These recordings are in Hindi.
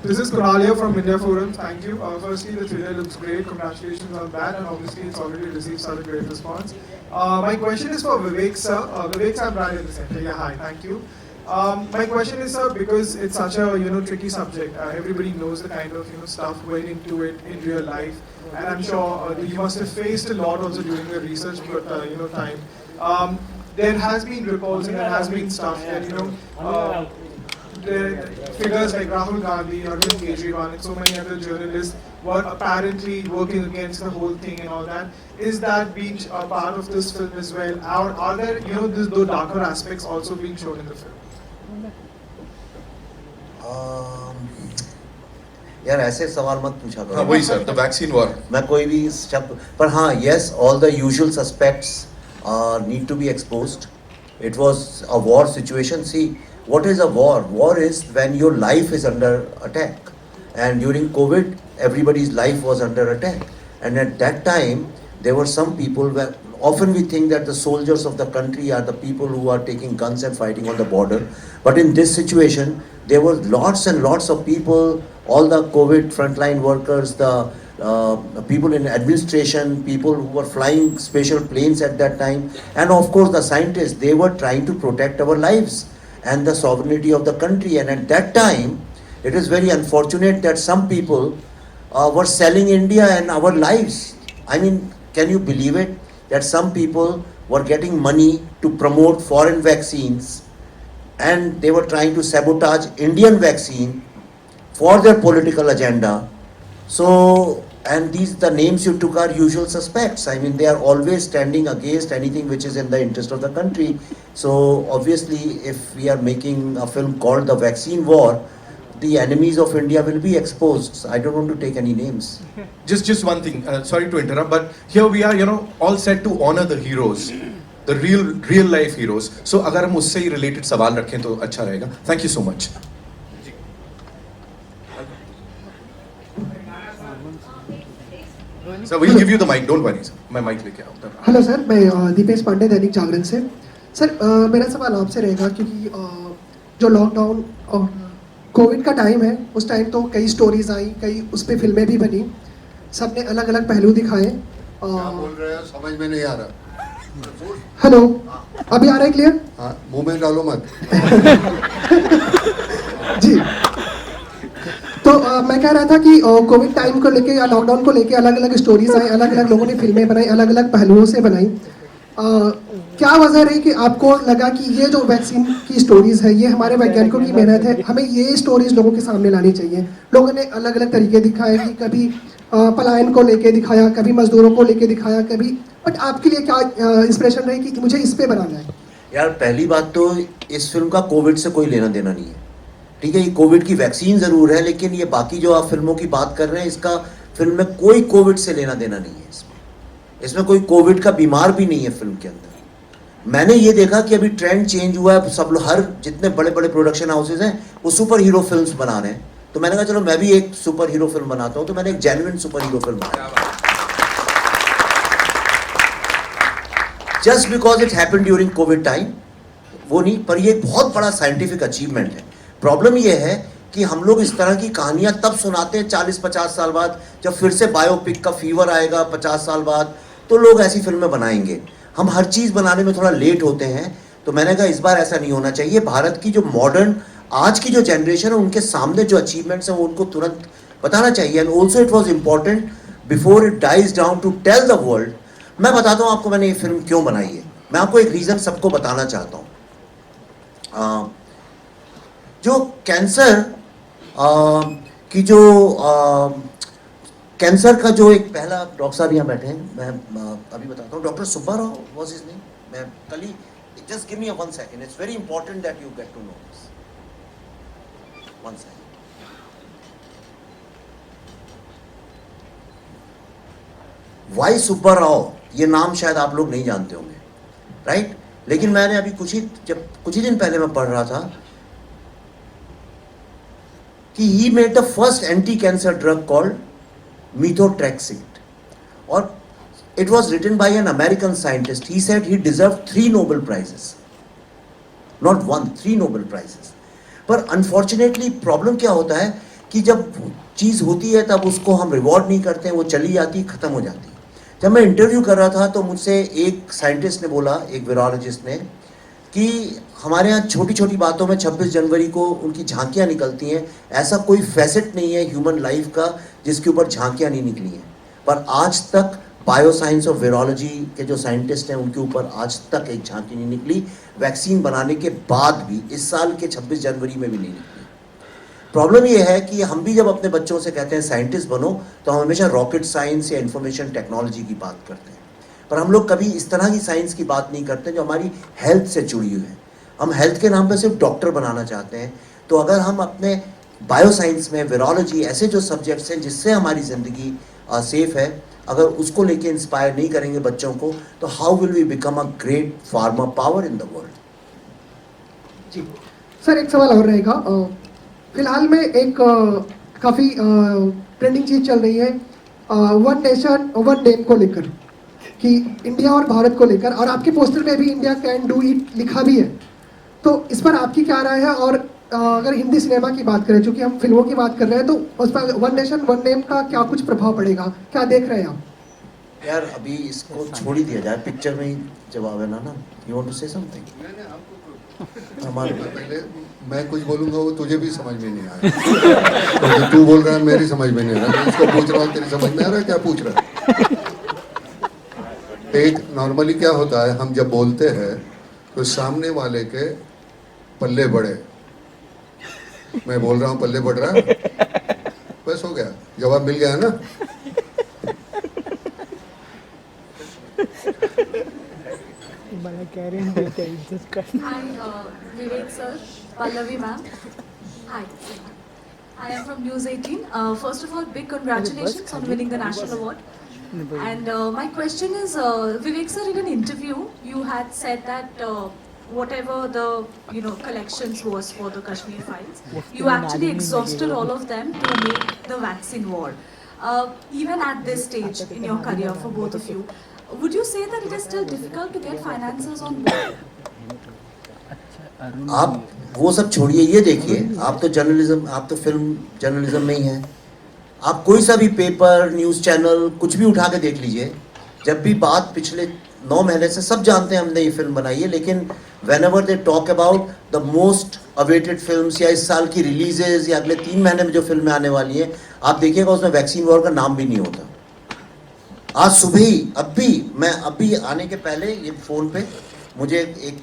This is Kunal here from India Forum. Thank you. Firstly, the trailer looks great. Congratulations on that, and obviously it's already received such a great response. My question is for Vivek sir. Vivek sir, I'm right in the center. Yeah, hi. Thank you. My question is, sir, because it's such a tricky subject. Everybody knows the kind of stuff went into it in real life, and I'm sure you must have faced a lot also during the research time. There has been reports and there has been stuff that the figures like Rahul Gandhi, Arvind Kejriwal, and so many other journalists were apparently working against the whole thing and all that. Is that being a part of this film as well? Are there those darker aspects also being shown in the film? यार ऐसे सवाल मत पूछा करो. हाँ वही सर, the vaccine war. मैं कोई भी शब्द पर हाँ, yes, all the usual suspects need to be exposed. It was a war situation. See, what is a war? War is when your life is under attack. And during COVID, everybody's life was under attack. And at that time, there were some people where often we think that the soldiers of the country are the people who are taking guns and fighting on the border. But in this situation, there were lots and lots of people, all the COVID frontline workers, the people in administration, people who were flying special planes at that time, and of course the scientists. They were trying to protect our lives and the sovereignty of the country. And at that time, it is very unfortunate that some people were selling India and our lives. I mean, can you believe it? That some people were getting money to promote foreign vaccines, and they were trying to sabotage Indian vaccine for their political agenda. So, and these, the names you took are usual suspects. I mean, they are always standing against anything which is in the interest of the country. So, obviously, if we are making a film called The Vaccine War, the enemies of India will be exposed. I don't want to take any names. Just one thing. Sorry to interrupt, but here we are, all set to honor the heroes, the real life heroes. So, अगर हम उससे ही related सवाल रखें तो अच्छा रहेगा. Thank you so much. Sir, we'll give you the mic. Don't worry, sir. मैं mic लेके आऊँ. हेलो सर, मैं दीपेश पांडे, दैनिक जागरण से. सर, मेरा सवाल आपसे रहेगा क्योंकि जो लॉकडाउन और कोविड का टाइम है, उस टाइम तो कई स्टोरीज आई, कई उस पर फिल्में भी बनी, सबने अलग अलग पहलू दिखाए. क्या बोल रहे हो, समझ में नहीं आ रहा. हेलो, अभी आ रहा है क्लियर? हाँ, मुंह में डालो मत. जी, तो मैं कह रहा था कि कोविड टाइम को लेके या लॉकडाउन को लेके अलग अलग स्टोरीज आई, अलग अलग लोगों ने फिल्में बनाई, अलग अलग पहलुओं से बनाई. क्या वजह रही कि आपको लगा कि ये जो वैक्सीन की स्टोरीज है, ये हमारे वैज्ञानिकों की मेहनत है, हमें ये स्टोरीज लोगों के सामने लानी चाहिए? लोगों ने अलग अलग तरीके दिखाए कि कभी पलायन को लेके दिखाया, कभी मजदूरों को लेके दिखाया, कभी. बट आपके लिए क्या इंस्पिरेशन रही कि मुझे इस पे बनाना है? यार, पहली बात तो इस फिल्म का कोविड से कोई लेना देना नहीं है. ठीक है, ये कोविड की वैक्सीन जरूर है, लेकिन ये बाकी जो आप फिल्मों की बात कर रहे हैं, इसका फिल्म में कोई कोविड से लेना देना नहीं है. इसमें कोई कोविड का बीमार भी नहीं है फिल्म के अंदर. मैंने ये देखा कि अभी ट्रेंड चेंज हुआ है, सब लोग, हर जितने बड़े बड़े प्रोडक्शन हाउसेज हैं वो सुपर हीरो फिल्म्स बना रहे हैं. तो मैंने कहा चलो मैं भी एक सुपर हीरो फिल्म बनाता हूं. तो मैंने एक जेन्युइन सुपर हीरो फिल्म बनाई. Just because it happened during Covid time, वो नहीं, पर ये बहुत बड़ा साइंटिफिक अचीवमेंट है. प्रॉब्लम ये है कि हम लोग इस तरह की कहानियां तब सुनाते हैं 40-50 साल बाद, जब फिर से बायोपिक का फीवर आएगा 50 साल बाद, तो लोग ऐसी फिल्में बनाएंगे. हम हर चीज़ बनाने में थोड़ा लेट होते हैं. तो मैंने कहा इस बार ऐसा नहीं होना चाहिए. भारत की जो मॉडर्न आज की जो जनरेशन है, उनके सामने जो अचीवमेंट्स हैं वो उनको तुरंत बताना चाहिए. And also it was important before it dies down to tell the world. मैं बताता हूँ आपको मैंने ये फिल्म क्यों बनाई है. मैं आपको एक रीज़न सबको बताना चाहता हूँ. जो कैंसर की जो कैंसर का जो एक पहला, डॉक्टर साहब यहाँ बैठे हैं, मैं अभी बताता हूँ. Doctor Subba Rao was his name. मैं कल ही, just give me 1 second, it's very important that you get to know this. 1 second. Y Subba Rao, ये नाम शायद आप लोग नहीं जानते होंगे, राइट? लेकिन मैंने अभी कुछ ही दिन पहले मैं पढ़ रहा था कि he made the first anti-cancer drug called methotrexate, or it was written by an American scientist. He said he deserved 3 Nobel prizes, not 1, 3 Nobel prizes. पर unfortunately problem क्या होता है कि जब चीज़ होती है तब उसको हम रिवॉर्ड नहीं करते हैं, वो चली जाती, ख़त्म हो जाती है। जब मैं इंटरव्यू कर रहा था तो मुझसे एक साइंटिस्ट ने बोला, एक वीरोलॉजिस्ट ने, कि हमारे यहाँ छोटी छोटी बातों में 26 जनवरी को उनकी झांकियाँ निकलती हैं, ऐसा कोई फैसेट नहीं है ह्यूमन लाइफ का जिसके ऊपर झांकियाँ नहीं निकली हैं। पर आज तक बायोसाइंस और वीरोलॉजी के जो साइंटिस्ट हैं उनके ऊपर आज तक एक झांकी नहीं निकली, वैक्सीन बनाने के बाद भी, इस साल के 26 जनवरी में भी नहीं निकली। प्रॉब्लम ये है कि हम भी जब अपने बच्चों से कहते हैं साइंटिस्ट बनो, तो हम हमेशा रॉकेट साइंस या इंफॉर्मेशन टेक्नोलॉजी की बात करते हैं, पर हम लोग कभी इस तरह की साइंस की बात नहीं करते जो हमारी हेल्थ से जुड़ी हुई है। हम हेल्थ के नाम पर सिर्फ डॉक्टर बनाना चाहते हैं। तो अगर हम अपने बायोसाइंस में, वीरोलॉजी, ऐसे जो सब्जेक्ट्स हैं जिससे हमारी ज़िंदगी सेफ है, अगर उसको लेके इंस्पायर नहीं करेंगे बच्चों को, तो how will we become a great farmer power in the world. जी सर, एक सवाल और रहेगा। फिलहाल में एक काफ़ी ट्रेंडिंग चीज़ चल रही है वन नेशन वन नेम को लेकर, कि इंडिया और भारत को लेकर, और आपके पोस्टर में भी इंडिया कैन डू इट लिखा भी है। तो इस पर आपकी क्या राय है? और अगर हिंदी सिनेमा की बात करें, चूँकि हम फिल्मों की बात कर रहे हैं, तो उस पर वन नेशन वन नेम का क्या कुछ प्रभाव पड़ेगा, क्या देख रहे हैं आप? यार अभी इसको छोड़ ही दिया जाए, पिक्चर में ही जवाब है ना। You want to say something? हमारे पहले मैं कुछ बोलूंगा वो तुझे भी समझ में नहीं आया। तो जो तू बोल रहा है मेरी समझ में नहीं आ रहा, मैं उसको पूछ रहा हूँ तेरी समझ में आ रहा है क्या पूछ रहा है? एक नॉर्मली क्या होता है, हम जब बोलते हैं तो सामने वाले के पल्ले बढ़े, मैं बोल रहा हूँ पल्ले बढ़ रहा है, बस हो गया, जवाब मिल गया ना। Hi, Vivek sir, Pallavi ma'am. Hi. I am from News 18. First of all, big congratulations on winning the national award. And my question is, Vivek sir, in an interview, you had said that whatever the collections was for the Kashmir files, you actually exhausted all of them to make the vaccine war. Even at this stage in your career, for both of you, would you say that it is still difficult to get finances on board? आप वो सब छोड़िए, ये देखिए, आप तो जर्नलिज्म, आप तो फिल्म जर्नलिज्म में ही हैं। आप कोई सा भी पेपर, न्यूज़ चैनल, कुछ भी उठा के देख लीजिए, जब भी बात पिछले 9 महीने से, सब जानते हैं हमने ये फिल्म बनाई है, लेकिन whenever they talk about the most awaited films या इस साल की रिलीजेज या अगले 3 महीने में जो फिल्में आने वाली हैं, आप देखिएगा उसमें वैक्सीन वॉर का नाम भी नहीं होता। आज सुबह ही, मैं अभी आने के पहले ये फ़ोन पे मुझे एक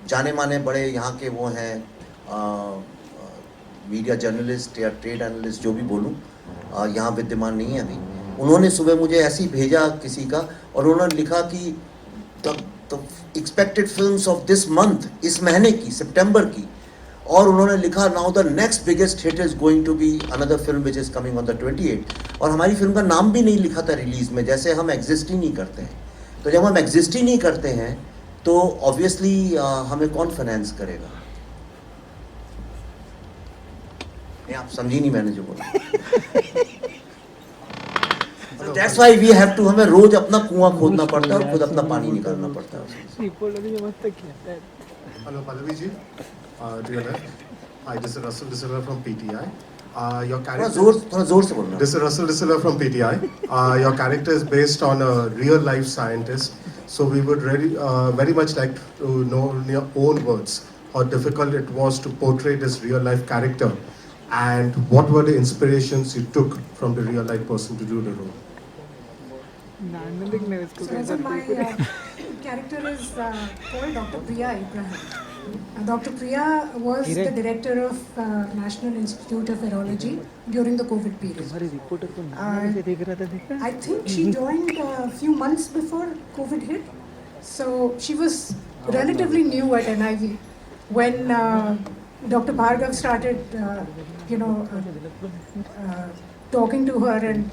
जाने माने बड़े यहाँ के वो हैं मीडिया जर्नलिस्ट या ट्रेड एनालिस्ट, जो भी बोलूँ, यहाँ विद्यमान नहीं है अभी, उन्होंने सुबह मुझे ऐसे ही भेजा किसी का, और उन्होंने लिखा कि the expected films of this month, इस महीने की, सितंबर की, और उन्होंने लिखा now the next biggest hit is going to be another film which is coming on the 28, और हमारी फिल्म का नाम भी नहीं लिखा था रिलीज़ में, जैसे हम एग्जिस्ट ही नहीं करते हैं। तो जब हम एग्जिस्ट ही नहीं करते हैं तो ऑब्वियसली हमें कौन फाइनेंस करेगा? नहीं, आप समझी नहीं मैंने जो बोला। That's why we have to, हमें रोज अपना कुआं खोदना पड़ता है और खुद अपना पानी निकालना पड़ता है। Hello, Pallavi ji. To your left. Hi, this is Russell Disilla from PTI. Your character. थोड़ा जोर से बोलना। This is Russell Disilla from PTI. Your character is based on a real life scientist. So we would really, very much like to know in your own words how difficult it was to portray this real life character, and what were the inspirations you took from the real life person to do the role. So my character is called Dr. Priya Ibrahim. Dr. Priya was the director of National Institute of Virology during the COVID period. I think she joined a few months before COVID hit. So she was relatively new at NIV when Dr. Bhargav started, talking to her, and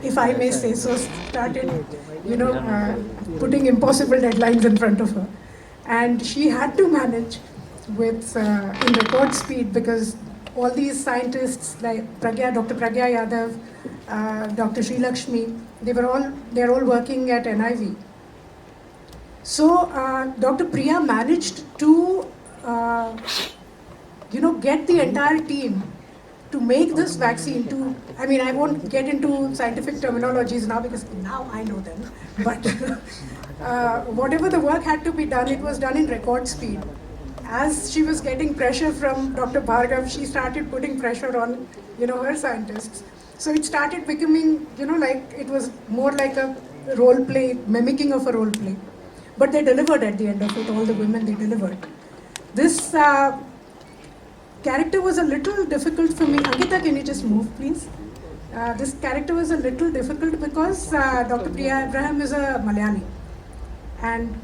if I may say so, started, putting impossible deadlines in front of her. And she had to manage with in record speed, because all these scientists like Dr. Pragya Yadav, Dr. Sri Lakshmi, they're all working at NIV. So Dr. Priya managed to, get the entire team to make this vaccine I mean, I won't get into scientific terminologies now because now I know them, but whatever the work had to be done, it was done in record speed. As she was getting pressure from Dr. Bhargav, she started putting pressure on, her scientists. So it started becoming, like it was more like a role play, mimicking of a role play. But they delivered at the end of it, all the women, they delivered. This character was a little difficult for me. Ankita, can you just move, please? This character was a little difficult because Dr. Priya Abraham is a Malayali. And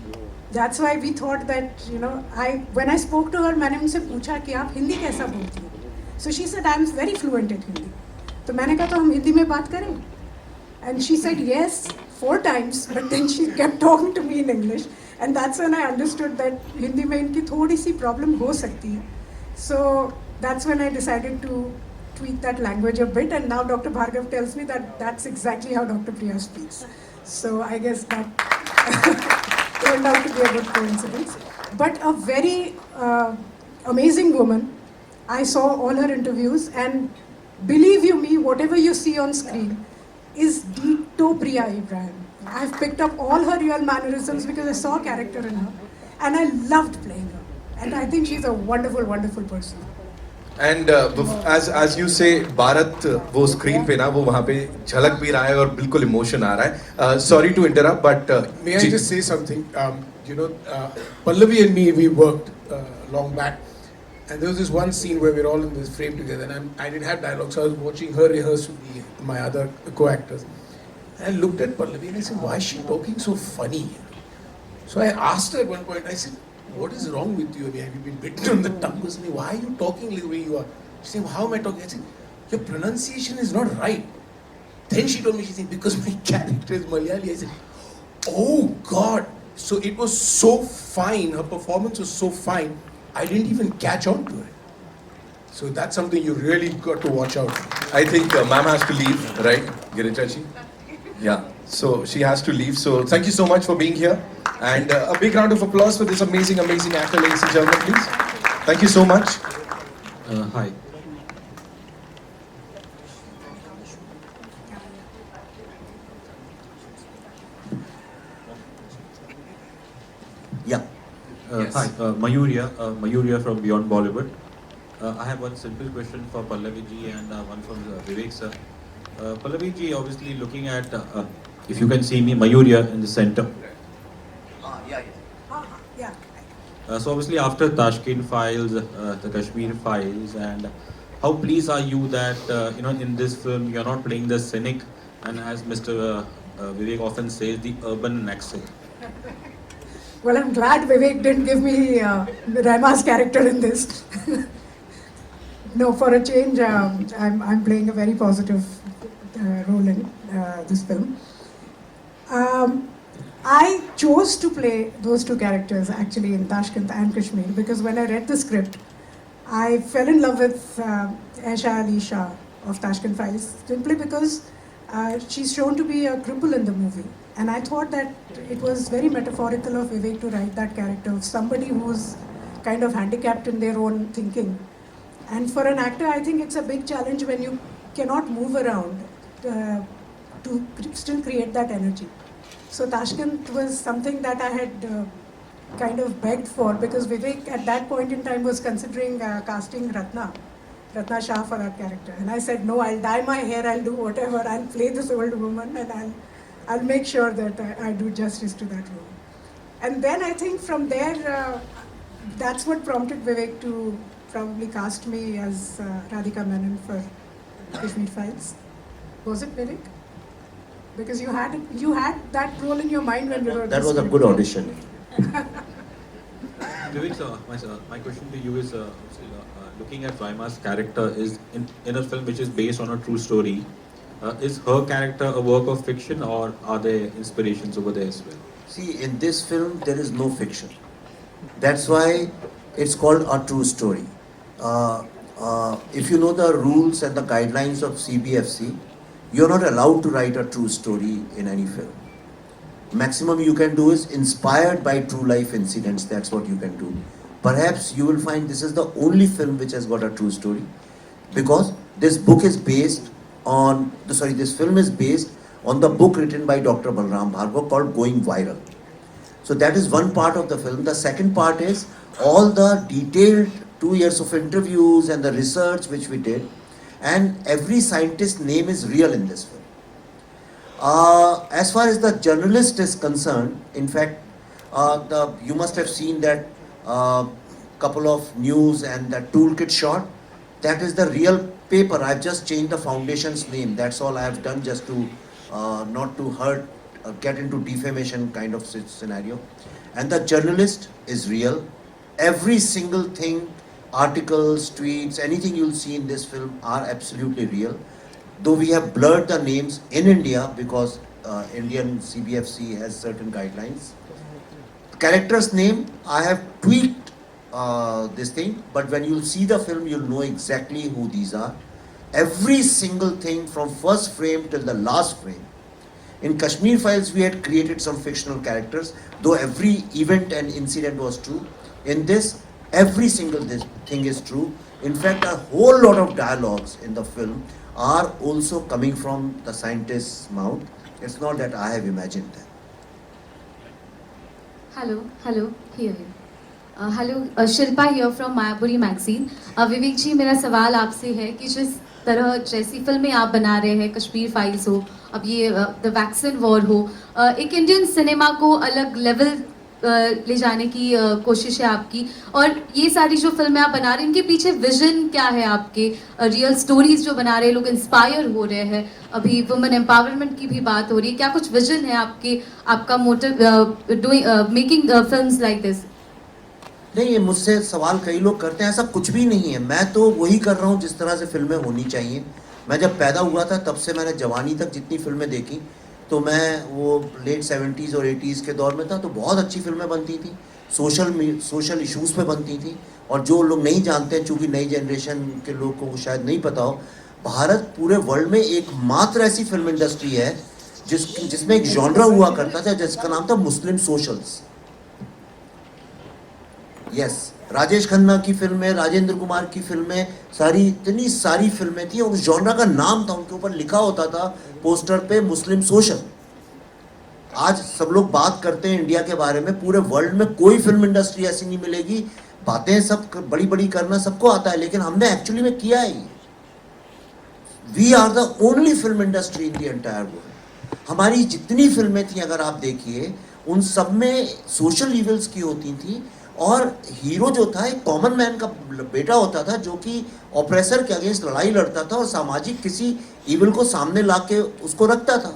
that's why we thought that, when I spoke to her, मैंने उनसे पूछा कि आप हिंदी कैसा बोलती हैं? So she said, I'm very fluent in Hindi. तो मैंने कहा तो हम हिंदी में बात करें? And she said yes 4 times, but then she kept talking to me in English. And that's when I understood that Hindi में इनकी थोड़ी सी problem हो सकती है. So that's when I decided to tweak that language a bit. And now Dr. Bhargav tells me that that's exactly how Dr. Priya speaks. So I guess that turned out to be a good coincidence. But a very amazing woman. I saw all her interviews, and believe you me, whatever you see on screen is ditto Priya Abraham. I've picked up all her real mannerisms because I saw a character in her, and I loved playing her. And I think she's a wonderful, wonderful person. And as you say, Bharat वो screen पे ना वो वहाँ पे झलक भी रहा है और बिल्कुल emotion आ रहा है. Sorry to interrupt, but may I just say something? Pallavi and me, we worked long back, and there was this one scene where we're all in this frame together, and I didn't have dialogue, so I was watching her rehearse with my other co-actors. And I looked at Pallavi and I said, "Why is she talking so funny?" So I asked her at one point. I said, "What is wrong with you? I mean, have you been bitten on the tongue or something? Why are you talking the way you are?" She said, "How am I talking?" I said, "Your pronunciation is not right." Then she told me, she said, "Because my character is Malayali." I said, "Oh God." So it was so fine, her performance was so fine, I didn't even catch on to it. So that's something you really got to watch out. I think ma'am has to leave, right, Girija-ji? Yeah, so she has to leave. So thank you so much for being here. And a big round of applause for this amazing, amazing actor, ladies and gentlemen, please. Thank you so much. Hi. Yeah. Yes. Hi, Mayur from Beyond Bollywood. I have one simple question for Pallavi ji and one from Vivek sir. Pallavi ji, obviously looking at, if you can see me, Mayur in the center. Yeah. So obviously after Tashkent Files, the Kashmir Files, and how pleased are you that, in this film you're not playing the cynic and as Mr. Vivek often says, the urban Naxal? Well, I'm glad Vivek didn't give me Raima's character in this. No, for a change, I'm playing a very positive role in this film. I chose to play those 2 characters actually in Tashkent and Kashmir because when I read the script, I fell in love with Aisha Ali Shah of Tashkent Files simply because she's shown to be a cripple in the movie. And I thought that it was very metaphorical of Vivek to write that character of somebody who's kind of handicapped in their own thinking. And for an actor, I think it's a big challenge when you cannot move around to still create that energy. So Tashkent was something that I had kind of begged for because Vivek at that point in time was considering casting Ratna Shah for that character. And I said, no, I'll dye my hair, I'll do whatever, I'll play this old woman and I'll make sure that I do justice to that role. And then I think from there, that's what prompted Vivek to probably cast me as Radhika Menon for Kashmir Files. Was it Vivek? Because you had that role in your mind when you wrote That was a good audition. Vivek sir, my question to you is, looking at Raima's character is in a film which is based on a true story, is her character a work of fiction or are there inspirations over there as well? See, in this film, there is no fiction. That's why it's called a true story. If you know the rules and the guidelines of CBFC, you're not allowed to write a true story in any film. Maximum you can do is inspired by true life incidents. That's what you can do. Perhaps you will find this is the only film which has got a true story because this book is based on, sorry, this film is based on the book written by Dr. Balram Bhargava called Going Viral. So that is one part of the film. The second part is all the detailed 2 years of interviews and the research which we did, and every scientist's name is real in this film. As far as the journalist is concerned, in fact, you must have seen that couple of news and that toolkit shot. That is the real paper. I've just changed the foundation's name. That's all I have done, just to not to hurt, get into defamation kind of scenario. And the journalist is real. Every single thing, articles, tweets, anything you'll see in this film are absolutely real. Though we have blurred the names in India because Indian CBFC has certain guidelines. Character's name, I have tweaked this thing, but when you'll see the film, you'll know exactly who these are. Every single thing from first frame till the last frame. In Kashmir Files, we had created some fictional characters, though every event and incident was true. In this, every single thing is true. In fact, a whole lot of dialogues in the film are also coming from the scientist's mouth. It's not that I have imagined them. Hello, here. Hello, Shilpa here from Mayapuri magazine. विवेक जी, मेरा सवाल आपसे है कि जिस तरह जैसी फिल्में आप बना रहे हैं, कश्मीर फाइल्स हो, अब ये द वैक्सीन वॉर हो, एक इंडियन सिनेमा को अलग लेवल ले जाने की कोशिश है आपकी, और ये सारी जो फिल्में आप बना रहे हैं इनके पीछे विजन क्या है आपके? रियल स्टोरीज जो बना रहे हैं, लोग इंस्पायर हो रहे हैं, अभी वुमेन एम्पावरमेंट की भी बात हो रही है, क्या कुछ विजन है आपके, आपका motive making films like this? नहीं, ये मुझसे सवाल कई लोग करते हैं, ऐसा कुछ भी नहीं है। मैं तो वही कर रहा हूँ जिस तरह से फिल्में होनी चाहिए। मैं जब पैदा हुआ था तब से मैंने जवानी तक जितनी फिल्में देखी, तो मैं वो लेट 70s और 80s के दौर में था, तो बहुत अच्छी फिल्में बनती थी, सोशल इश्यूज़ पे बनती थी। और जो लोग नहीं जानते हैं, चूँकि नई जनरेशन के लोग को शायद नहीं पता हो, भारत पूरे वर्ल्ड में एकमात्र ऐसी फिल्म इंडस्ट्री है जिसमें एक जॉनरा हुआ करता था जिसका नाम था मुस्लिम सोशल्स। यस, राजेश खन्ना की फिल्में, राजेंद्र कुमार की फिल्में, इतनी सारी फिल्में थी, और उस जॉनरा का नाम था, उनके ऊपर लिखा होता था पोस्टर पे मुस्लिम सोशल। आज सब लोग बात करते हैं इंडिया के बारे में, पूरे वर्ल्ड में कोई फिल्म इंडस्ट्री ऐसी नहीं मिलेगी। बातें सब बड़ी बड़ी करना सबको आता है, लेकिन हमने एक्चुअली में किया है। We are the only film industry in the entire world. हमारी जितनी फिल्में थी, अगर आप देखिए, उन सब में सोशल इवल्स की होती थी, और हीरो जो था एक कॉमन मैन का बेटा होता था, जो कि ऑपरेसर के अगेंस्ट लड़ाई लड़ता था और सामाजिक किसी इवल को सामने ला के उसको रखता था।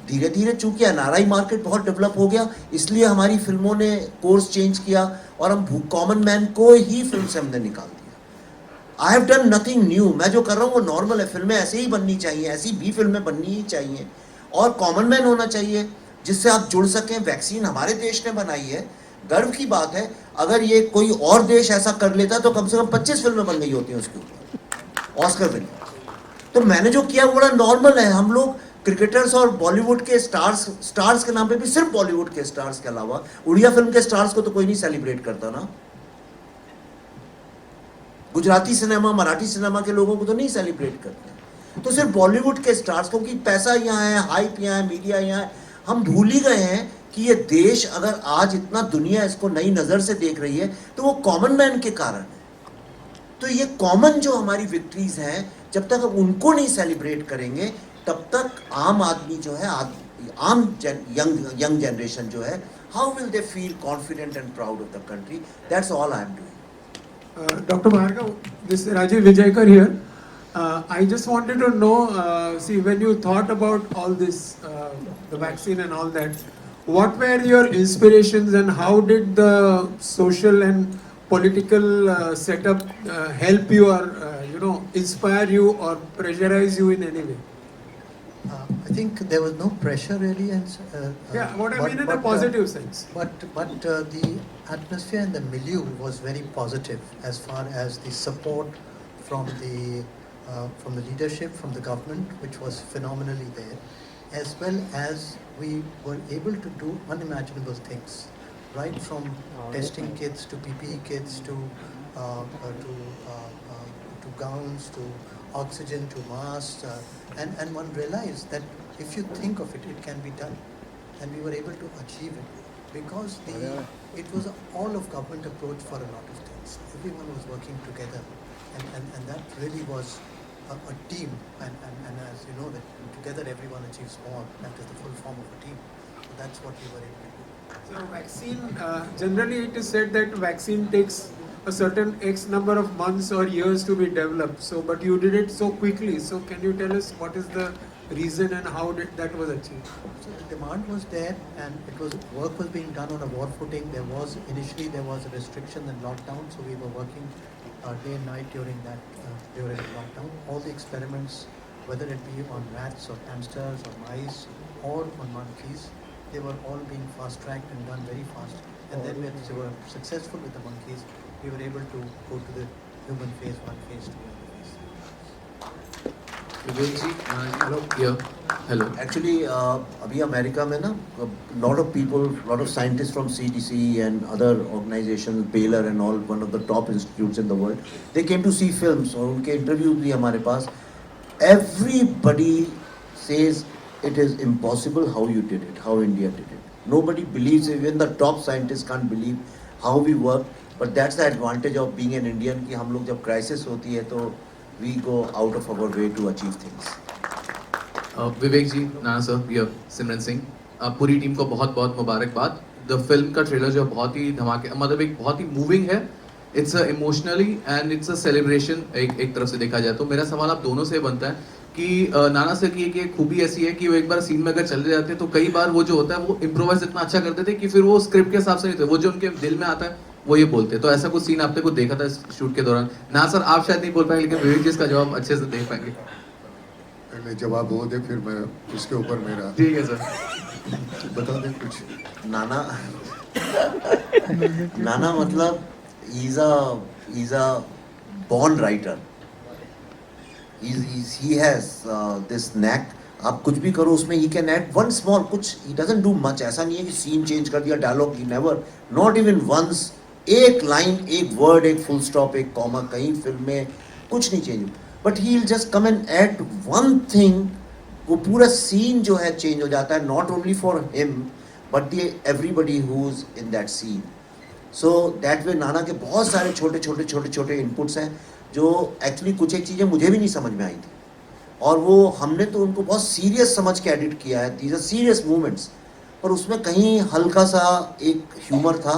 धीरे धीरे चूंकि एनआरआई मार्केट बहुत डेवलप हो गया, इसलिए हमारी फिल्मों ने कोर्स चेंज किया और हम कॉमन मैन को ही फिल्म से हमने निकाल दिया। I have done nothing new. मैं जो कर रहा हूँ वो नॉर्मल है। फिल्में ऐसे ही बननी चाहिए, ऐसी भी फिल्में बननी ही चाहिए, और कॉमन मैन होना चाहिए जिससे आप जुड़ सकें। वैक्सीन हमारे देश ने बनाई है, गर्व की बात है। अगर ये कोई और देश ऐसा कर लेता तो कम से कम 25 फिल्में बन गई होती हैं उसके ऊपर, ऑस्कर विनिंग। तो मैंने जो किया वो बड़ा नॉर्मल है। हम लोग क्रिकेटर्स और बॉलीवुड के स्टार्स के नाम पे भी सिर्फ बॉलीवुड के स्टार्स के अलावा उड़िया फिल्म के स्टार्स को तो कोई नहीं सेलिब्रेट करता ना। गुजराती सिनेमा, मराठी सिनेमा के लोगों को तो नहीं सेलिब्रेट करते, तो सिर्फ बॉलीवुड के स्टार्स, क्योंकि पैसा यहाँ है, हाइप यहाँ है, मीडिया यहाँ है। हम भूल ही गए हैं कि ये देश अगर आज इतना दुनिया इसको नई नज़र से देख रही है तो वो कॉमन मैन के कारण है। तो ये कॉमन जो हमारी विक्ट्रीज हैं, जब तक हम उनको नहीं सेलिब्रेट करेंगे, तब तक आम आदमी जो है, यंग जनरेशन जो है, how will they feel confident and proud of the country? That's all I am doing. Dr. Bhargav, this is Rajiv Vijayakar here. I just wanted to know, see, when you thought about all this, the vaccine and all that, what were your inspirations and how did the social and political setup help you, or inspire you or pressurize you in any way? I think there was no pressure really, and Yeah, what I mean in a positive sense. But the atmosphere and the milieu was very positive as far as the support from the leadership, from the government, which was phenomenally there, as well as we were able to do unimaginable things, right from testing kits to PPE kits to gowns to oxygen to masks, and one realized that if you think of it, it can be done, and we were able to achieve it because it was an all of government approach for a lot of things. Everyone was working together, and that really was a team, and as you know, that together everyone achieves more. That is the full form of a team. So that's what we were able to do. So vaccine, generally it is said that vaccine takes a certain X number of months or years to be developed. So, but you did it so quickly. So, can you tell us what is the reason and how that was achieved? So the demand was there, and work was being done on a war footing. Initially there was a restriction and lockdown, so we were working day and night during lockdown. All the experiments, whether it be on rats or hamsters or mice or on monkeys, they were all being fast-tracked and done very fast. And then when we were successful with the monkeys, we were able to go to the human phase 1, phase 2, and phase 3. Hello. Here. Hello. Actually, अभी अमेरिका में ना lot of people, lot of scientists from CDC and other organizations, Baylor and all, one of the top institutes in the world, they came to see films और उनके interviews भी हमारे पास. Everybody says it is impossible how you did it, how India did it. Nobody believes, even the top scientists can't believe how we work. But that's the advantage of being an Indian कि हम लोग जब crisis होती है तो we go out of our way to achieve things. Vivek ji, Nana sir, ये सिमरन सिंह, पूरी टीम को बहुत बहुत मुबारकबाद. द फिल्म का ट्रेलर जो बहुत ही धमाके, मतलब एक बहुत ही मूविंग है. It's emotionally and it's a celebration एक तरफ से देखा जाए तो. मेरा सवाल आप दोनों से बनता है कि नाना सर की एक खूबी ऐसी है कि वो एक बार सीन में अगर चले जाते हैं तो कई बार वो जो होता है वो इम्प्रोवाइज इतना अच्छा करते थे कि फिर वो स्क्रिप्ट के हिसाब से नहीं थे, वो जो उनके दिल में आता है वो ये बोलते. तो ऐसा कुछ सीन आपने को देखा था शूट के दौरान? ना सर आप शायद नहीं बोल पाएंगे, लेकिन विवेक जी इसका जवाब अच्छे से देख पाएंगे. पहले जवाब वो दे, फिर मैं उसके ऊपर मेरा. ठीक है सर, बता दे कुछ. नाना मतलब he's a born writer. He has this knack. आप कुछ भी करो उसमें he can add one small कुछ. He doesn't do much. ऐसा नहीं है कि सीन चेंज कर दिया, dialogue. He never, not even once. एक लाइन, एक वर्ड, एक फुल स्टॉप, एक कॉमा, कहीं फिल्म में कुछ नहीं change. But he'll just come and add one thing. वो पूरा सीन जो है चेंज हो जाता है. Not only for him, but everybody who's in that scene. So that way नाना के बहुत सारे छोटे इनपुट्स हैं जो एक्चुअली कुछ एक चीज़ें मुझे भी नहीं समझ में आई थी और वो हमने तो उनको बहुत सीरियस समझ के एडिट किया है. दीज आर सीरियस मूवमेंट्स, पर उसमें कहीं हल्का सा एक ह्यूमर था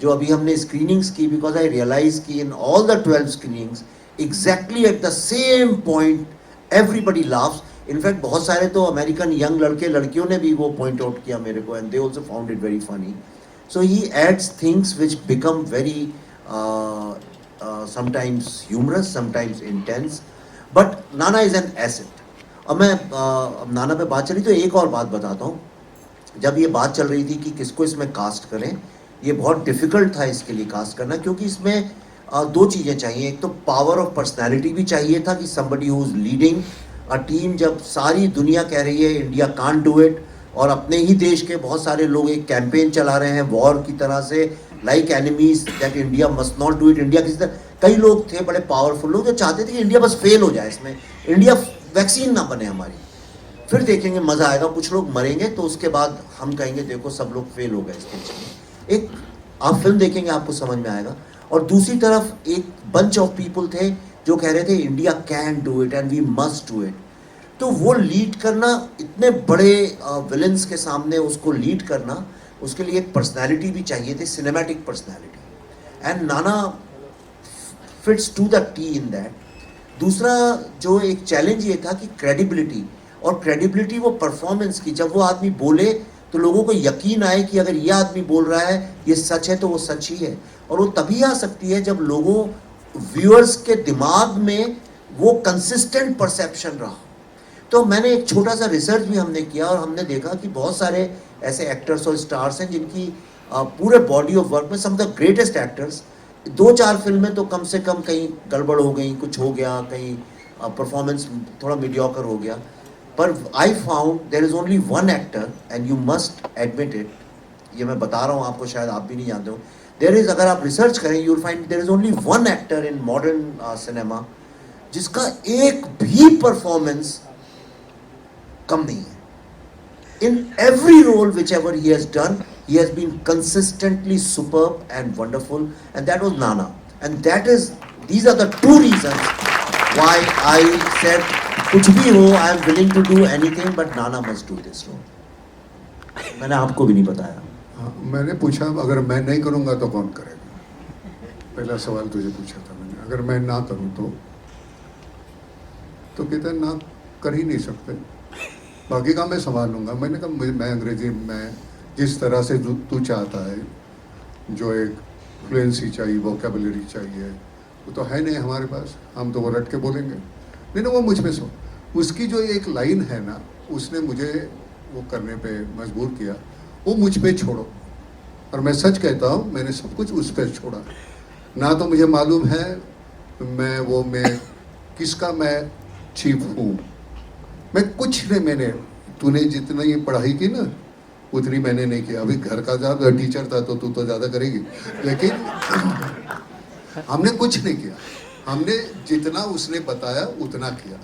जो अभी हमने स्क्रीनिंग्स की. बिकॉज आई रियलाइज कि in all the 12 screenings exactly at the same point everybody laughs. In fact बहुत सारे तो अमेरिकन यंग लड़के लड़कियों ने भी वो पॉइंट आउट किया मेरे को, and they also found it very funny. So he adds things which become very sometimes humorous, sometimes intense. But Nana is an asset. अब मैं नाना पे बात चली तो एक और बात बताता हूँ. जब ये बात चल रही थी कि किसको इसमें कास्ट करें, ये बहुत डिफ़िकल्ट था इसके लिए कास्ट करना, क्योंकि इसमें दो चीज़ें चाहिए. एक तो पावर ऑफ पर्सनैलिटी भी चाहिए था कि somebody who is leading a team. जब सारी दुनिया कह रही है इंडिया can't do it, और अपने ही देश के बहुत सारे लोग एक कैंपेन चला रहे हैं वॉर की तरह से, like enemies, that India must not do it. India किसी तरह, कई लोग थे बड़े पावरफुल लोग जो चाहते थे कि इंडिया बस फेल हो जाए, इसमें इंडिया वैक्सीन ना बने हमारी, फिर देखेंगे मज़ा आएगा, कुछ लोग मरेंगे तो उसके बाद हम कहेंगे देखो सब लोग फेल हो गए इसके लिए. एक आप फिल्म देखेंगे आपको समझ में आएगा. और दूसरी तरफ एक बंच ऑफ पीपल थे जो कह रहे थे India can do it and we must do it. तो वो लीड करना, इतने बड़े विलन्स के सामने उसको लीड करना, उसके लिए एक पर्सनैलिटी भी चाहिए थी, cinematic personality. And Nana fits to the T in that. दूसरा जो एक चैलेंज ये था कि क्रेडिबिलिटी, और क्रेडिबिलिटी वो परफॉर्मेंस की. जब वो आदमी बोले तो लोगों को यकीन आए कि अगर ये आदमी बोल रहा है ये सच है तो वो सच ही है. और वो तभी आ सकती है जब लोगों, व्यूअर्स के दिमाग में वो कंसिस्टेंट परसेप्शन रहा. तो मैंने एक छोटा सा रिसर्च भी हमने किया और हमने देखा कि बहुत सारे ऐसे एक्टर्स और स्टार्स हैं जिनकी पूरे बॉडी ऑफ वर्क में, सम ऑफ द ग्रेटेस्ट एक्टर्स, 2-4 फिल्में तो कम से कम कहीं गड़बड़ हो गई, कुछ हो गया, कहीं परफॉर्मेंस थोड़ा मीडियोकर हो गया. पर I found there is only one actor, and you must admit it, ये मैं बता रहा हूँ आपको, शायद आप भी नहीं जानते हो. देयर इज़, अगर आप रिसर्च करें you will find there is only one actor in modern cinema जिसका एक भी परफॉर्मेंस कम नहीं है. In every role whichever he has done, he has been consistently superb and wonderful, and that was Nana. And these are the two reasons why I said, कुछ भी हो, I am willing to do anything, but Nana must do this role. मैंने आपको भी नहीं बताया. हाँ, मैंने पूछा अगर मैं नहीं करूँगा तो कौन करेगा. पहला सवाल तुझे पूछा था मैंने, अगर मैं ना करूँ तो कहते हैं ना कर ही नहीं सकते, बाकी का मैं संभाल लूँगा. मैंने कहा मैं अंग्रेजी में जिस तरह से तू चाहता है, जो एक फ्लुएंसी चाहिए, वोकेबलरी चाहिए, वो तो है नहीं हमारे पास, हम तो वो रट के बोलेंगे. नहीं वो मुझ में सो, उसकी जो एक लाइन है ना, उसने मुझे वो करने पे मजबूर किया, वो मुझ पे छोड़ो. और मैं सच कहता हूँ, मैंने सब कुछ उस पर छोड़ा. ना तो मुझे मालूम है मैं किसका मैं चीफ हूँ. मैं कुछ नहीं, मैंने तूने जितनी पढ़ाई की ना उतनी मैंने नहीं किया. अभी घर का ज़्यादा टीचर था तो तू तो ज़्यादा करेगी, लेकिन हमने कुछ नहीं किया. हमने जितना उसने बताया उतना किया.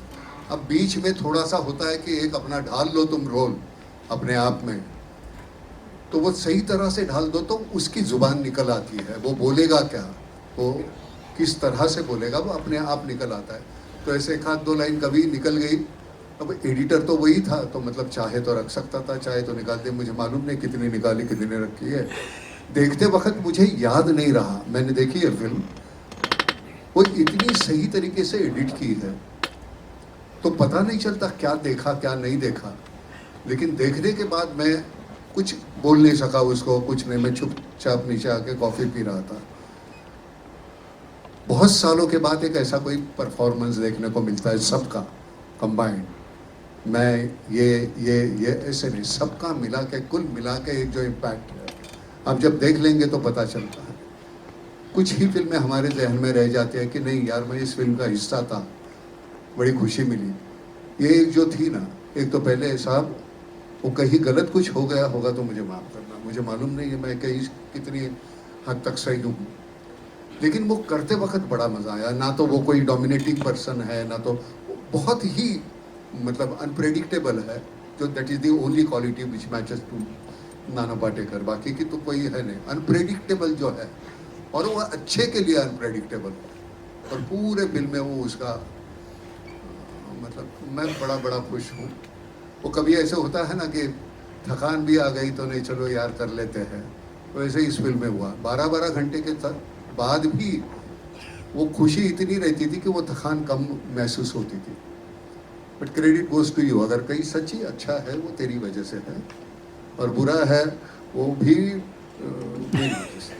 अब बीच में थोड़ा सा होता है कि एक अपना ढाल लो तुम रोल अपने आप में, तो वो सही तरह से ढाल दो तो उसकी ज़ुबान निकल आती है. वो बोलेगा क्या, वो किस तरह से बोलेगा, वो अपने आप निकल आता है. तो ऐसे एक आध दो लाइन कभी निकल गई. अब एडिटर तो वही था, तो मतलब चाहे तो रख सकता था, चाहे तो निकाल दे. मुझे मालूम नहीं कितनी निकाली कितनी रखी है. देखते वक्त मुझे याद नहीं रहा. मैंने देखी है फिल्म, वो इतनी सही तरीके से एडिट की है तो पता नहीं चलता क्या देखा क्या नहीं देखा. लेकिन देखने के बाद मैं कुछ बोल नहीं सका उसको, कुछ नहीं. मैं चुपचाप नीचे आके कॉफ़ी पी रहा था. बहुत सालों के बाद एक ऐसा कोई परफॉर्मेंस देखने को मिलता है, सबका कंबाइंड. मैं ये ऐसे नहीं, सबका मिला के, कुल मिला के एक जो इम्पैक्ट है, आप जब देख लेंगे तो पता चलता है. कुछ ही फिल्में हमारे जहन में रह जाती है कि नहीं यार मैं इस फिल्म का हिस्सा था, बड़ी खुशी मिली. ये एक जो थी ना, एक तो पहले साहब वो कहीं गलत कुछ हो गया होगा तो मुझे माफ़ करना, मुझे मालूम नहीं है मैं कहीं कितनी हद तक सही हूँ, लेकिन वो करते वक्त बड़ा मज़ा आया. ना तो वो कोई डोमिनेटिंग पर्सन है, ना तो बहुत ही मतलब अनप्रेडिक्टेबल है, जो that is the only quality which matches to Nana Patekar. बाकी की तो कोई है नहीं. अनप्रेडिक्टेबल जो है, और वो अच्छे के लिए अनप्रेडिक्टेबल, और पूरे फिल्म में वो उसका मतलब मैं बड़ा खुश हूँ. वो कभी ऐसे होता है ना कि थकान भी आ गई तो नहीं चलो यार कर लेते हैं, वैसे इस फिल्म में हुआ. 12 घंटे के बाद भी वो खुशी इतनी रहती थी कि वो थकान कम महसूस होती थी. But credit goes to you. अगर कहीं सच्ची अच्छा है वो तेरी वजह से है, और बुरा है वो भी मेरी वजह से.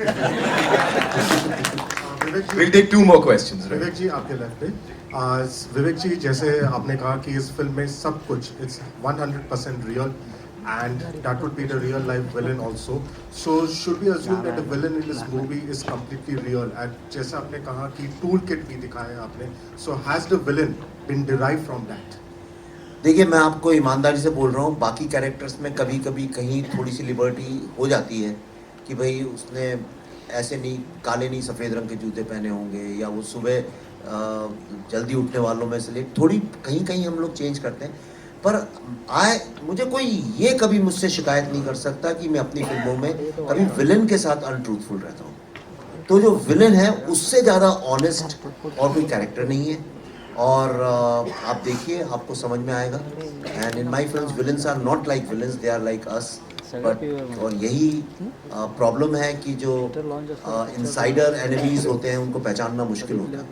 We'll take 2 more questions. Right? विवेक जी आपके लेफ्ट पे. विवेक जी, जैसे आपने कहा कि इस फिल्म में सब कुछ it's 100% real, and that would be the real life villain also. So should we assume that the villain in this movie is completely real? And जैसा आपने कहा कि tool kit भी दिखाया आपने, so has the villain been derived from that? देखिए मैं आपको ईमानदारी से बोल रहा हूँ, बाकी कैरेक्टर्स में कभी कभी कहीं थोड़ी सी लिबर्टी हो जाती है कि भाई उसने ऐसे नहीं, काले नहीं सफ़ेद रंग के जूते पहने होंगे, या वो सुबह जल्दी उठने वालों में से थोड़ी कहीं हम लोग चेंज करते हैं. पर मुझे कोई ये कभी मुझसे शिकायत नहीं कर सकता कि मैं अपनी फिल्मों में कभी विलन के साथ अनट्रूथफुल रहता हूँ. तो जो विलन है उससे ज़्यादा ऑनेस्ट और कोई कैरेक्टर नहीं है. और आप देखिए आपको समझ में आएगा. And in my films villains are not like villains, they are like us. But और यही प्रॉब्लम है कि जो इनसाइडर एनिमीज होते हैं उनको पहचानना मुश्किल होता है,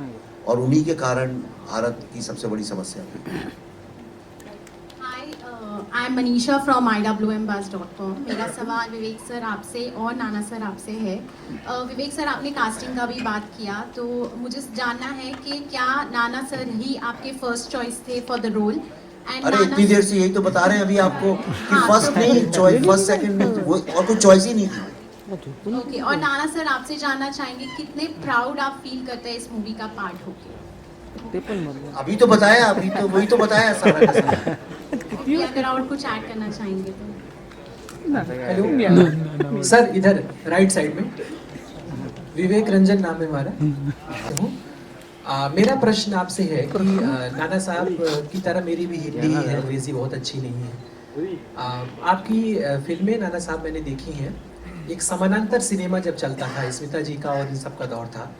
और उन्हीं के कारण भारत की सबसे बड़ी समस्या है. I am Manisha from iwmbuzz.com. मेरा सवाल विवेक सर आपसे और नाना सर आपसे है. विवेक सर, आपने कास्टिंग का भी बात किया, तो मुझे जानना है कि क्या नाना सर ही आपके फर्स्ट चॉइस थे फॉर द रोल? अरे इतनी देर से यही तो बता रहे हैं अभी आपको कि फर्स्ट नहीं, चॉइस फर्स्ट सेकंड नहीं, वो और कोई चॉइस ही नहीं थी. ओके. और नाना सर आपसे जानना चाहेंगे कितने प्राउड आप फील करते हैं इस मूवी का पार्ट होके? अभी तो बताया, अभी तो वही तो बताया सारा. अगर और कुछ ऐड करना चाहेंगे तो. हेलो सर, इधर राइट साइड में. विवेक रंजन नाम है हमारा. मेरा प्रश्न आपसे है कि नाना साहब की तरह मेरी भी हिंदी है, अंग्रेजी बहुत अच्छी नहीं है। आपकी फिल्में नाना साहब मैंने देखी हैं। एक समानांतर सिनेमा जब चलता था, स्मिता जी का और इन सब का दौर था,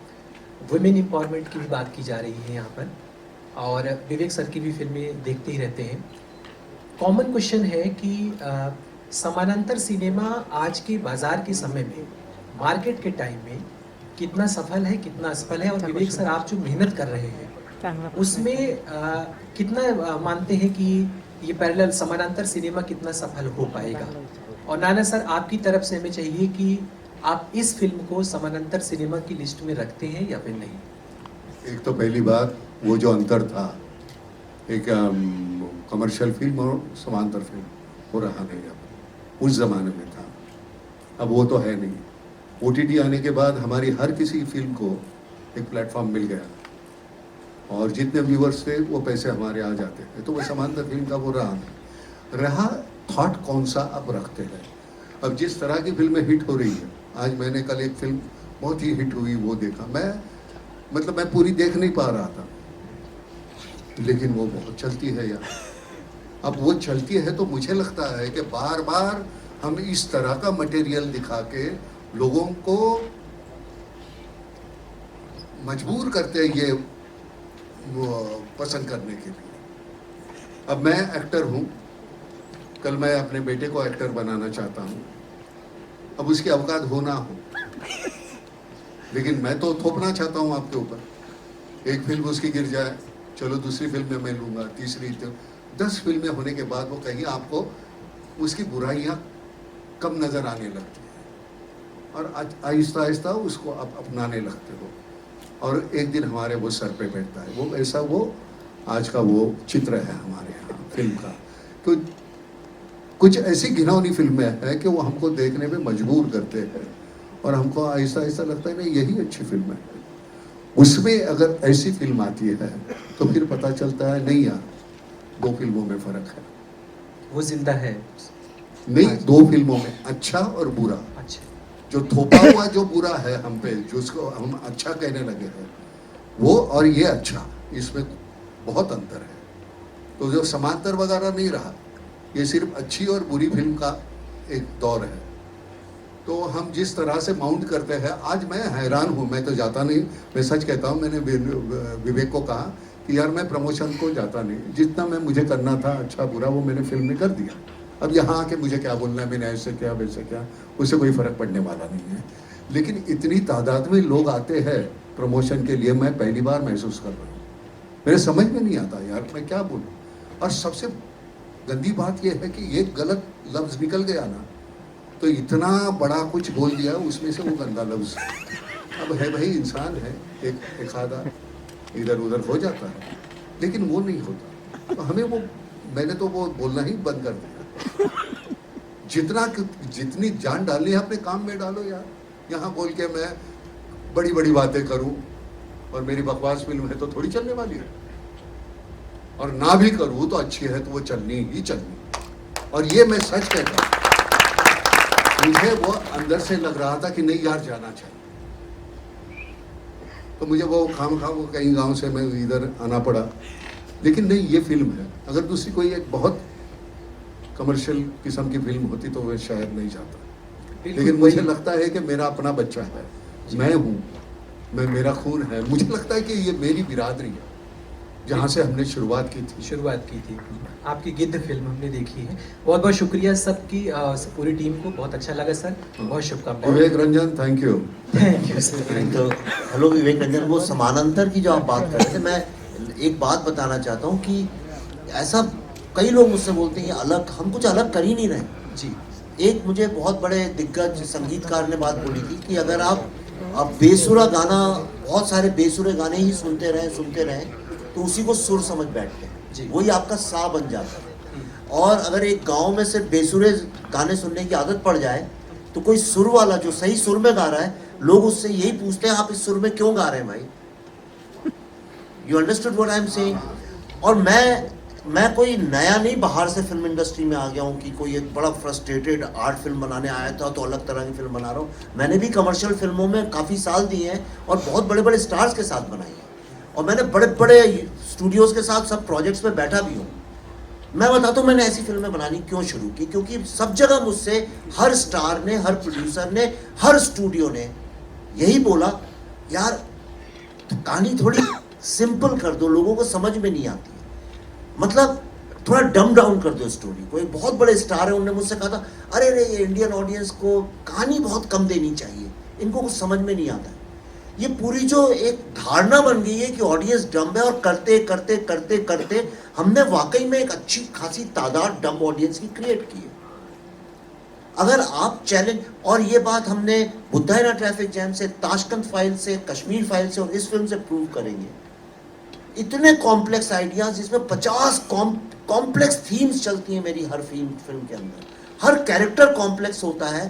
वुमेन एम्पावरमेंट की भी बात की जा रही है यहाँ पर, और विवेक सर की भी फिल्में देखते ही रहते हैं। कॉमन क्वेश्चन है कि समानांतर सिनेमा आज के बाजार के समय में, मार्केट के टाइम में कितना सफल है, कितना असफल है, और विवेक सर आप जो मेहनत कर रहे हैं उसमें कितना मानते हैं कि ये पैरेलल समानांतर सिनेमा कितना सफल हो पाएगा? और नाना सर आपकी तरफ से हमें चाहिए कि आप इस फिल्म को समानांतर सिनेमा की लिस्ट में रखते हैं या फिर नहीं? एक तो पहली बात, वो जो अंतर था एक कमर्शियल फिल्म और समांतर फिल्म, वो रहा नहीं अब, उस जमाने में था, अब वो तो है नहीं। OTT आने के बाद हमारी हर किसी फिल्म को एक प्लेटफॉर्म मिल गया और जितने व्यूवर्स थे वो पैसे हमारे आ जाते थे, तो वो समांतर फिल्म का वो रहा थॉट कौन सा अब रखते हैं। अब जिस तरह की फिल्में हिट हो रही है, आज मैंने कल एक फिल्म बहुत ही हिट हुई वो देखा, मैं पूरी देख नहीं पा रहा था, लेकिन वो बहुत चलती है यार। अब वो चलती है तो मुझे लगता है कि बार बार हम इस तरह का मटेरियल दिखा के लोगों को मजबूर करते हैं ये वो पसंद करने के लिए। अब मैं एक्टर हूँ, कल मैं अपने बेटे को एक्टर बनाना चाहता हूँ, अब उसकी औकात हो ना हो, लेकिन मैं तो थोपना चाहता हूँ आपके ऊपर। एक फिल्म उसकी गिर जाए, चलो दूसरी फिल्म में मैं लूँगा, तीसरी, 10 फिल्में होने के बाद वो कहीं आपको उसकी बुराइयाँ कम नज़र आने लगती हैं और आहिस्ता आहिस्ता उसको आप अपनाने लगते हो और एक दिन हमारे वो सर पे बैठता है। वो ऐसा वो आज का वो चित्र है हमारे यहाँ फिल्म का। तो कुछ ऐसी घिनौनी फिल्में हैं कि वो हमको देखने में मजबूर करते हैं और हमको आहिस्ता आहिस्ता लगता है नहीं यही अच्छी फिल्म है। उसमें अगर ऐसी फिल्म आती है तो फिर पता चलता है नहीं यार, 2 फिल्मों में फ़र्क है, वो जिंदा है नहीं, 2 फिल्मों में अच्छा और बुरा। अच्छा, जो थोपा हुआ जो बुरा है हम पे, जिसको हम अच्छा कहने लगे हैं, वो और ये अच्छा, इसमें बहुत अंतर है। तो जो समांतर वगैरह नहीं रहा, ये सिर्फ अच्छी और बुरी फिल्म का एक दौर है। तो हम जिस तरह से माउंट करते हैं, आज मैं हैरान हूँ, मैं तो जाता नहीं, मैं सच कहता हूँ, मैंने विवेक को कहा कि यार मैं प्रमोशन को जाता नहीं, जितना मैं मुझे करना था अच्छा बुरा वो मैंने फिल्म में कर दिया। अब यहाँ आके मुझे क्या बोलना है, मैंने ऐसे क्या वैसे क्या, उससे कोई फ़र्क पड़ने वाला नहीं है। लेकिन इतनी तादाद में लोग आते हैं प्रमोशन के लिए, मैं पहली बार महसूस कर रहा हूँ, मेरे समझ में नहीं आता यार मैं क्या बोलूँ। और सबसे गंदी बात यह है कि एक गलत लफ्ज़ निकल गया ना तो इतना बड़ा कुछ बोल दिया उसमें से वो गंदा लफ्ज़। अब है भाई, इंसान है, एक आधा इधर उधर हो जाता है, लेकिन वो नहीं होता। तो हमें वो, मैंने तो वो बोलना ही बंद कर दिया। जितनी जान डालनी है अपने काम में डालो यार। यहाँ बोल के मैं बड़ी बड़ी बातें करूँ और मेरी बकवास फिल्म है तो थोड़ी चलने वाली है, और ना भी करूँ तो अच्छी है तो वो चलनी ही चलनी। और ये मैं सच कहता हूँ, मुझे वो अंदर से लग रहा था कि नहीं यार जाना चाहिए, तो मुझे वो खाम कहीं गांव से मैं इधर आना पड़ा। लेकिन नहीं, ये फिल्म है, अगर दूसरी कोई एक बहुत कमर्शियल किस्म की फिल्म होती तो मैं शायद नहीं जाता। लेकिन मुझे लगता है कि मेरा अपना बच्चा है, मैं हूँ, मेरा खून है, मुझे लगता है कि ये मेरी बिरादरी है जहाँ से हमने शुरुआत की थी। आपकी गिद्ध फिल्म हमने देखी है। बहुत बहुत शुक्रिया सबकी, पूरी टीम को बहुत अच्छा लगा सर, बहुत शुभकामनाएं। विवेक रंजन, थैंक यू सर। तो हेलो विवेक रंजन, वो समानांतर की जो आप बात कर रहे थे, मैं एक बात बताना चाहता हूँ कि ऐसा कई लोग मुझसे बोलते हैं अलग, हम कुछ अलग कर ही नहीं रहे जी। एक मुझे बहुत बड़े दिग्गज संगीतकार ने बात बोली थी कि अगर आप बेसुरा गाना, बहुत सारे बेसुरे गाने ही सुनते रहें तो उसी को सुर समझ बैठते हैं, वही आपका सा बन जाता है। और अगर एक गांव में सिर्फ बेसुरे गाने सुनने की आदत पड़ जाए तो कोई सुर वाला जो सही सुर में गा रहा है, लोग उससे यही पूछते हैं आप इस सुर में क्यों गा रहे हैं भाई। You understood what I am saying. और मैं कोई नया नहीं बाहर से फिल्म इंडस्ट्री में आ गया हूँ कि कोई एक बड़ा फ्रस्ट्रेटेड आर्ट फिल्म बनाने आया था तो अलग तरह की फिल्म बना रहा हूँ। मैंने भी कमर्शियल फिल्मों में काफ़ी साल दिए हैं और बहुत बड़े बड़े स्टार्स के साथ बनाई है। और मैंने बड़े बड़े स्टूडियोज़ के साथ सब प्रोजेक्ट्स में बैठा भी हूँ। मैं बताता हूँ मैंने ऐसी फिल्में बनानी क्यों शुरू की, क्योंकि सब जगह मुझसे हर स्टार ने, हर प्रोड्यूसर ने, हर स्टूडियो ने यही बोला, यार कहानी थोड़ी सिंपल कर दो, लोगों को समझ में नहीं आती, मतलब थोड़ा डम डाउन कर दो स्टोरी को। एक बहुत बड़े स्टार है, उन्होंने मुझसे कहा था, अरे रे ये इंडियन ऑडियंस को कहानी बहुत कम देनी चाहिए, इनको कुछ समझ में नहीं आता। ये पूरी जो एक धारणा बन गई है कि ऑडियंस डम है, और करते करते करते करते हमने वाकई में एक अच्छी खासी तादाद डम ऑडियंस की क्रिएट की है। अगर आप चैलेंज, और ये बात हमने बुद्धा इन ट्रैफिक जैम से, ताशकंद फाइल से, कश्मीर फाइल से और इस फिल्म से प्रूव करेंगे। इतने कॉम्प्लेक्स आइडियाज, जिसमें 50 कॉम्प्लेक्स थीम्स चलती हैं मेरी हर फिल्म के अंदर, हर कैरेक्टर कॉम्प्लेक्स होता है।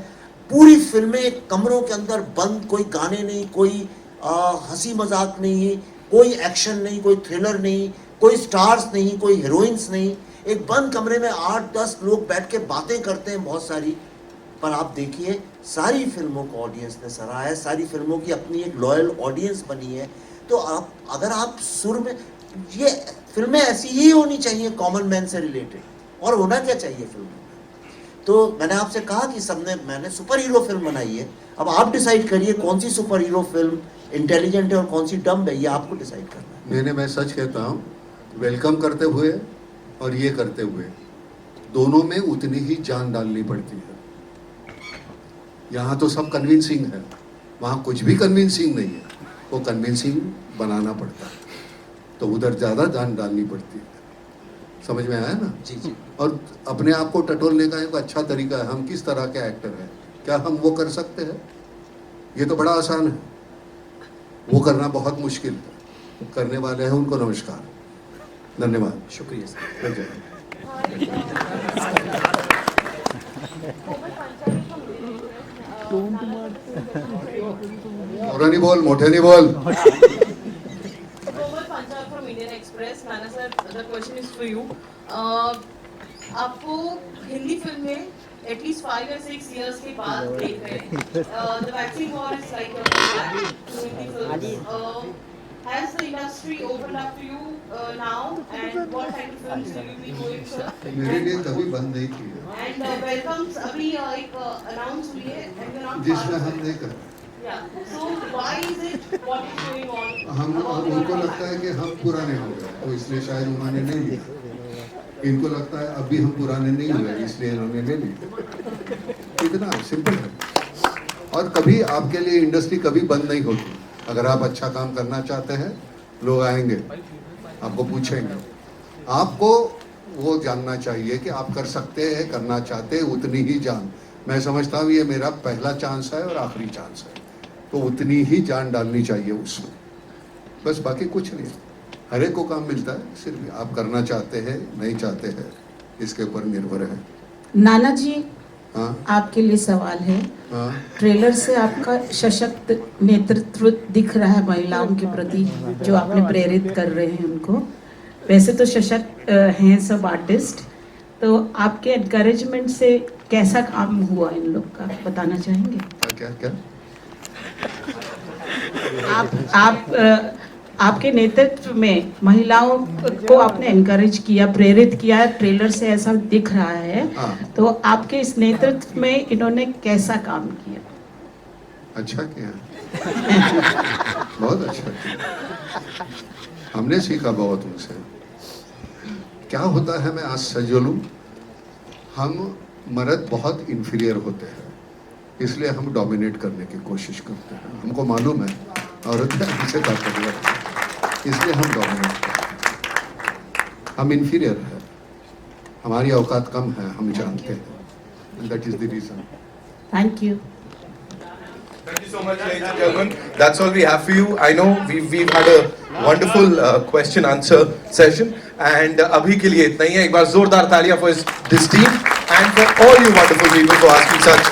पूरी फिल्में कमरों के अंदर बंद, कोई गाने नहीं, कोई हंसी मजाक नहीं, कोई एक्शन नहीं, कोई थ्रिलर नहीं, कोई स्टार्स नहीं, कोई हीरोइंस नहीं, एक बंद कमरे में 8-10 लोग बैठ के बातें करते हैं बहुत सारी। पर आप देखिए सारी फिल्मों को ऑडियंस ने सराहा है, सारी फिल्मों की अपनी एक लॉयल ऑडियंस बनी है। तो आप अगर आप सुर में, ये फिल्में ऐसी ही होनी चाहिए कॉमन मैन से रिलेटेड, और होना क्या चाहिए फिल्म में। तो मैंने आपसे कहा कि मैंने सुपर हीरो फिल्म बनाई है, अब आप डिसाइड करिए कौन सी सुपर हीरो फिल्म इंटेलिजेंट है और कौन सी डम है, ये आपको डिसाइड करना है। मैं सच कहता हूँ, वेलकम करते हुए और ये करते हुए दोनों में उतनी ही जान डालनी पड़ती है। यहाँ तो सब कन्विंसिंग है, वहाँ कुछ भी कन्विंसिंग नहीं है, वो कन्विंसिंग बनाना पड़ता है, तो उधर ज़्यादा जान डालनी पड़ती है। समझ में आया ना? जी जी। और अपने आप को टटोलने का एक अच्छा तरीका है, हम किस तरह के एक्टर हैं, क्या हम वो कर सकते हैं? ये तो बड़ा आसान है, वो करना बहुत मुश्किल है। करने वाले हैं उनको नमस्कार, धन्यवाद, शुक्रिया सर। मोठे नहीं बोल, मोठे नहीं बोल। from Indian Express. Nana sir, the question is for you. आपको हिंदी फिल्म में at least 5 or 6 years के बाद देख रहे हैं. The vaccine war is like a comeback to Hindi films. Has the industry opened up to you now, and what kind of films will you be going for? मेरे लिए कभी बंद नहीं की है। And welcomes अभी एक announce हुई है, and you're not जिसमें हम नहीं कर। Yeah. So why is it? What is going on? हम उनको लगता है कि हम पुराने हो गए, तो इसलिए शायद उन्होंने नहीं लिया। इनको लगता है अभी हम पुराने नहीं हुए, इसलिए इन्होंने नहीं लिया। इतना सिंपल है। और कभी आपके लिए इंडस्ट्री कभी बंद नहीं होती। अगर आप अच्छा काम करना चाहते हैं, लोग आएंगे, आपको पूछेंगे। आपको वो जानना चाहिए कि आप कर सकते हैं, करना चाहते हैं, उतनी ही जान। मैं समझता हूँ ये मेरा पहला चांस है और आखिरी चांस है, तो उतनी ही जान डालनी चाहिए उसमें, बस बाकी कुछ नहीं। हर एक को काम मिलता है, सिर्फ आप करना चाहते हैं नहीं चाहते हैं इसके ऊपर निर्भर है। नाना जी, हाँ आपके लिए सवाल है। हाँ ट्रेलर से आपका सशक्त नेतृत्व दिख रहा है महिलाओं के प्रति, जो आपने प्रेरित कर रहे हैं उनको। वैसे तो सशक्त हैं सब आर्टिस्ट, तो आपके एनकरेजमेंट से कैसा काम हुआ इन लोग का, बताना चाहेंगे? क्या क्या आपके नेतृत्व में महिलाओं को आपने एनकरेज किया, प्रेरित किया, ट्रेलर से ऐसा दिख रहा है। हाँ। तो आपके इस नेतृत्व में इन्होंने कैसा काम किया? अच्छा किया, बहुत अच्छा किया। हमने सीखा बहुत उनसे। क्या होता है, मैं आज सजोलूं, हम मर्द बहुत इंफीरियर होते हैं, इसलिए हम डोमिनेट करने की कोशिश करते हैं। हमको मालूम है औरतें हमसे ताकतवर हैं, इसलिए हम डोमिनेट करते हैं। हम इंफीरियर हैं, हमारी औकात कम है, हम जानते हैं। That is the reason. Thank you. Thank you so much, ladies and gentlemen. That's all we have for you. I know we've had a wonderful question answer session, and अभी के लिए इतना ही है। एक बार जोरदार तालियां for this team and for all you wonderful people for asking such